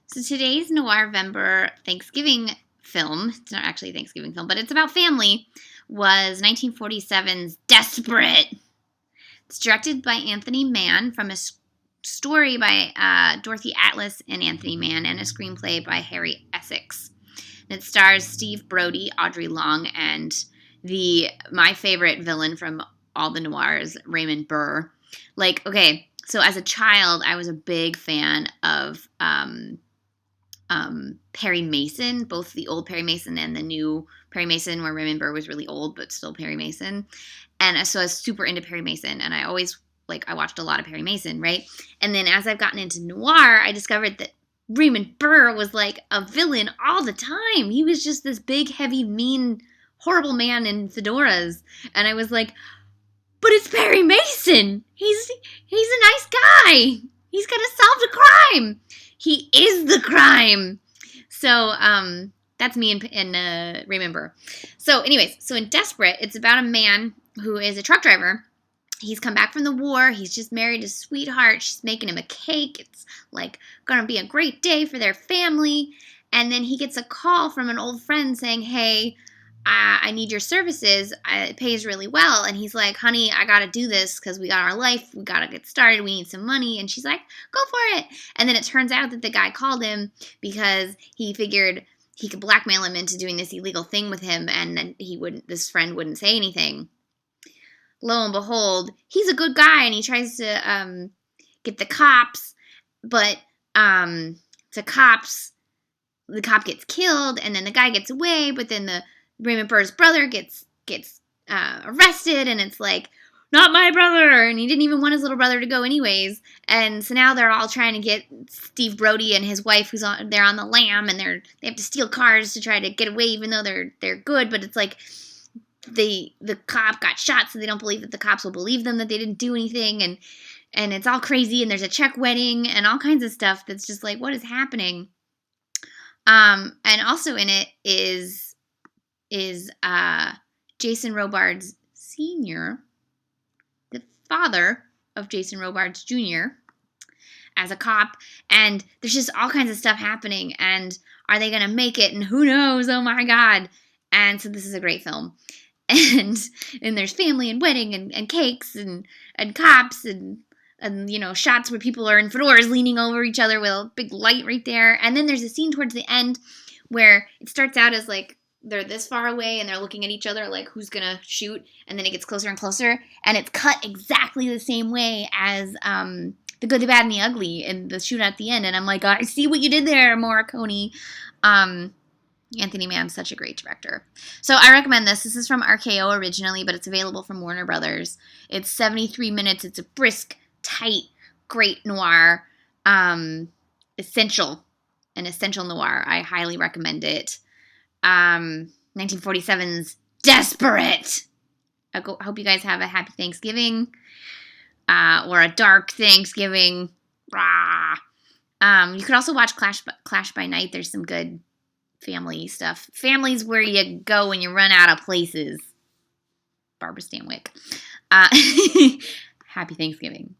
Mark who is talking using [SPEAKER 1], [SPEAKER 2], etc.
[SPEAKER 1] So today's Noirvember Thanksgiving film, it's not actually a Thanksgiving film, but it's about family, was 1947's Desperate. It's directed by Anthony Mann from a story by Dorothy Atlas and Anthony Mann and a screenplay by Harry Essex. And it stars Steve Brodie, Audrey Long, and my favorite villain from all the noirs, Raymond Burr. So as a child, I was a big fan of Perry Mason, both the old Perry Mason and the new Perry Mason, where Raymond Burr was really old but still Perry Mason. And so I was super into Perry Mason, and I always I watched a lot of Perry Mason, right? And then as I've gotten into noir, I discovered that Raymond Burr was like a villain all the time. He was just this big, heavy, mean, horrible man in fedoras, and I was like, but it's Perry Mason. He's a nice guy. He's gonna solve the crime. He is the crime. So that's me and Raymond Burr. So anyways, so in Desperate, it's about a man who is a truck driver. He's come back from the war. He's just married his sweetheart. She's making him a cake. It's gonna be a great day for their family. And then he gets a call from an old friend saying, hey, I need your services. It pays really well. And he's like, honey, I got to do this because we got our life. We got to get started. We need some money. And she's like, go for it. And then it turns out that the guy called him because he figured he could blackmail him into doing this illegal thing with him. And then this friend wouldn't say anything. Lo and behold, he's a good guy. And he tries to get the cops. But the cop gets killed. And then the guy gets away. But then Raymond Burr's brother gets arrested, and it's like, not my brother, and he didn't even want his little brother to go anyways. And so now they're all trying to get Steve Brodie and his wife, they're on the lam, and they have to steal cars to try to get away, even though they're good. But it's like the cop got shot, so they don't believe that the cops will believe them that they didn't do anything, and it's all crazy, and there's a check wedding and all kinds of stuff that's just like, what is happening? And also in it is Jason Robards Sr., the father of Jason Robards Jr., as a cop, and there's just all kinds of stuff happening, and are they going to make it, and who knows, oh my god. And so this is a great film, and there's family and wedding and cakes and cops and shots where people are in fedoras leaning over each other with a big light right there, and then there's a scene towards the end where it starts out as like they're this far away and they're looking at each other like who's gonna shoot, and then it gets closer and closer, and it's cut exactly the same way as The Good, the Bad, and the Ugly and the shoot at the end. And I'm like, I see what you did there, Morricone. Anthony Mann's such a great director. So I recommend this. This is from RKO originally, but it's available from Warner Brothers. It's 73 minutes. It's a brisk, tight, great noir. Essential noir. I highly recommend it. 1947's Desperate. I hope you guys have a happy Thanksgiving, or a dark Thanksgiving. Rah. You could also watch Clash by Night. There's some good family stuff. Family's where you go when you run out of places. Barbara Stanwyck. Happy Thanksgiving.